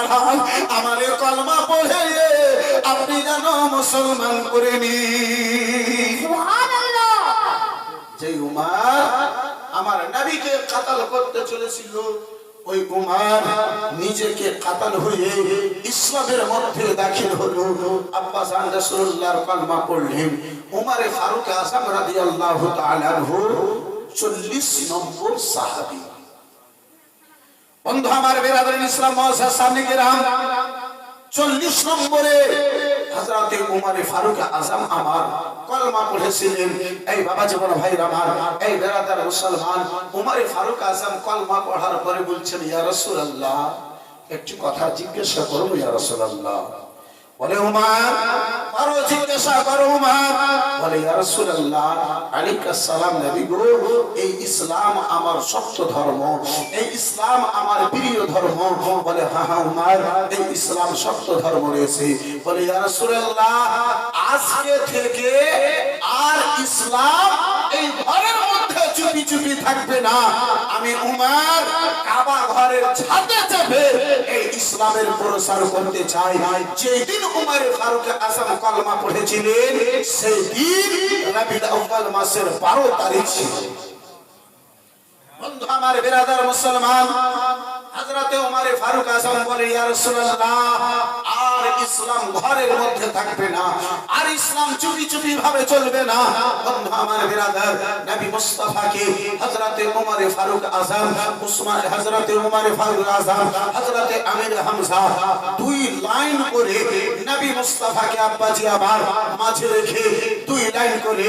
পাঠান, আমারে কলমা পড়ে আপনি যেন মুসলমান করে নিন। সুবহানাল্লাহ। যে উমর আমার নবীকে কাতাল করতে চলেছিল, ওই উমর নিজেকে কাতাল হয়ে ইসলামের মধ্যে দাখিল হলো। আব্বা জান রাসূলুল্লাহর কলমা পড়লেন। উমরে ফারুক আযম রাদিয়াল্লাহু তাআলা আনহু 40 নম্বর সাহাবী। বন্ধু আমার বেরাদরিন ইসলাম মুআজ্জাজ সামনে কেরাম, 40 নম্বরে হযরতে উমরে ফারুক আযম আমার কলমা পড়েছিলেন। এই বাবা জীবন ভাইরা আমার, এই বেরাদার মুসলমান, উমরে ফারুক আযম কলমা পড়ার পরে বলছেন, ইয়া রাসূলুল্লাহ, একটি কথা জিজ্ঞাসা করব ইয়া রাসূলুল্লাহ। বলে উমর, আরো জিজ্ঞাসা করো উমর। বলে ইয়া রাসূলুল্লাহ আলাইহিস সালাম, নবী গো, এই ইসলাম আমার শক্ত ধর্ম, এই ইসলাম আমার প্রিয় ধর্ম। বলে হ্যাঁ হ্যাঁ উমর, এই ইসলাম শক্ত ধর্ম রয়েছে। বলে ইয়া রাসূলুল্লাহ, আজকে থেকে আর ইসলাম এই ঘরের মধ্যে চুপি চুপি থাকবে না। আমি উমর কাবা ঘরের ছাদে চেপে এই ইসলামের প্রচার করতে চাই। যেই দিন উমর ফারুক আযম কলমা পড়েছিলেন, সেই দিন রবিউল আউয়াল মাসের 12 তারিখ ছিল। বন্ধু আমার বিরাদার মুসলমান, হযরতে উমর ফারুক আযম বলে, ইয়া রাসূলুল্লাহ, আর ইসলাম ঘরের মধ্যে থাকবে না, আর ইসলাম চুপি চুপি ভাবে চলবে না। বন্ধু আমার বিরাদার, নবী মুস্তাফাকে হযরতে উমর ফারুক আযম, উসমান, হযরতে উমর ফারুক আযম, হযরতে আমির হামজা 2 লাইন করে নবী মুস্তাফাকে আব্বাজি আমার মাঝে রেখে 2 লাইন করে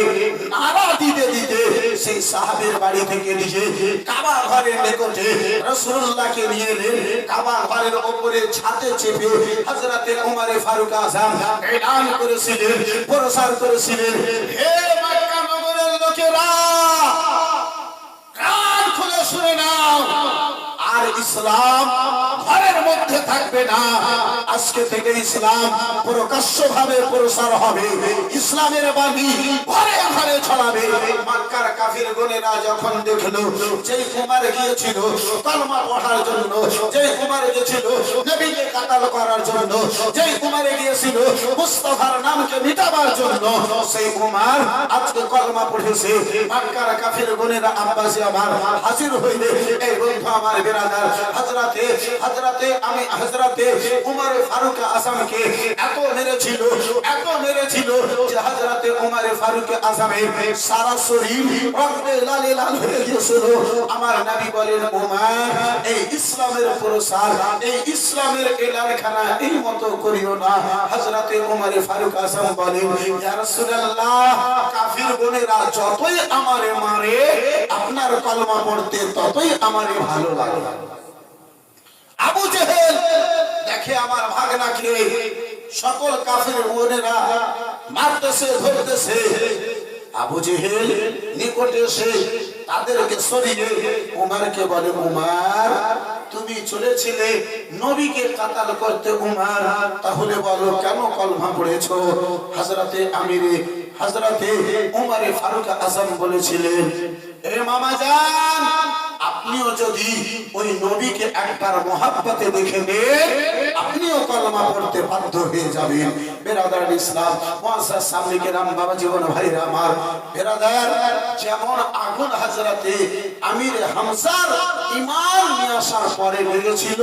নারা দিতে দিতে সেই সাহাবীর বাড়ি থেকে নিজে কাবা ঘরের নিকটে রাসূলুল্লাহকে নিয়ে এলেন। কাবা ঘরের উপরে ছাদে চেপে হযরতে উমর ফারুক আযম এলান করেছিলেন, প্রচার করেছিলেন, হে মক্কা নগরের লোকেরা, কান খুলে শুনে নাও, আর ইসলাম ঘরের মধ্যে থাকবে না। আজকে থেকে ইসলাম প্রকাশ্যভাবে প্রসার হবে, ইসলামের বাণী ঘরে ঘরে ছড়াবে। মক্কার কাফির গোনেরা যখন দেখলো যেই উমর গিয়েছিল কলমা পড়ার জন্য, যেই উমর গিয়েছিল নবীকে কাতাল করার জন্য, যেই উমর গিয়েছিল মুস্তাফার নামকে মিটাবার জন্য, সেই উমর আজকে কলমা পড়েছে। মক্কার কাফির গোনেরা আব্বাসী আমার হাজির হইলে, এই বন্ধু আমার বিরাদার, হযরতে উমর ফারুক আযমকে এত মেরেছিল, এত মেরেছিল যে হযরতে উমর ফারুক আযমের সারা শরীর রক্তে লালে লাল হয়ে গিয়েছিল। আমার নবী বলেন, উমর, এই ইসলামের প্রসার, এই ইসলামের এলানখানা এই মতো করিও না। হযরতে উমর ফারুক আযম বলেন, ইয়া রাসূলুল্লাহ, কাফির বোনেরা যতই আমারে মারে, আপনার কলমা পড়তে ততই আমারে ভালো লাগে। আবু জেহেল দেখে আমার ভাগনাকে সকল কাফির বোনেরা মারতেছে, ধরতেছে। আবু জেহেল নিকটে এসে তাদেরকে সরিয়ে উমরকে বলে, উমর, তুমি চলেছিলে নবীকে কাতাল করতে উমর, তাহলে বলো কেন কলমা পড়েছো? হযরতে উমর ফারুক আযম বলেছিলেন, এ মামা জান, আপনিও যদি ওই নবীকে একবার মহব্বতে দেখে নেন, আপনিও কলমা পড়তে বাধ্য হয়ে যাবেন। বেরাদার ইসলাম মুআজ্জাজ সামনে কেরাম, বাবা জীবন ভাইরা আমার, বেরাদার, যেমন আগুন হযরতে আমির হামজার ঈমান নিয়ে আসার পরে লেগেছিল,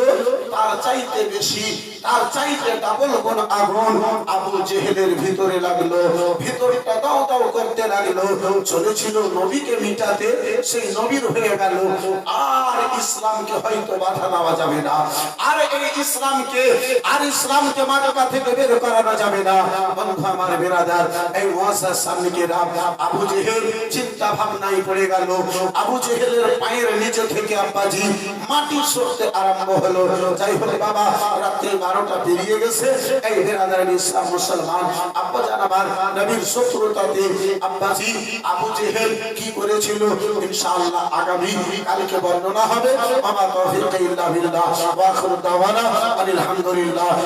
তার চাইতে বেশি, তার চাইতে ডাবল গুণ আগুন আবু জেহেলের ভিতরে লাগলো। ভিতরটা দাও দাও করতে লাগলো, চলেছিল নবীকে মিটাতে, সেই নবীর হয়ে গেল। আর ইসলামকে হয়তো বাধা দেওয়া যাবে না, আর এই ইসলামকে মাথা থেকে বের করানো যাবে না। বন্ধু আমার বিরাদার, এই মুআজ্জাজ সামনে কেরাম, আবু জেহেল চিন্তা ভাবনায় পড়ে গেল। আবু জেহেলের পায়ের নিচে থেকে আব্বাজি মাটি সরতে আরম্ভ হলো। যাই হোক বাবা, রাত্রি 12টা পেরিয়ে গেছে। এই বিরাদার ইসলাম মুসলমান, আব্বা জান আমার নবীর শত্রুতাতে আব্বাজি আবু জেহেল কি করেছিল ইনশাআল্লাহ আগামী কালকে বর্ণনা হবে। আমা তাওফীক ইল্লা বিল্লাহ ওয়া আখিরু দাওয়ানা আলহামদুলিল্লাহ।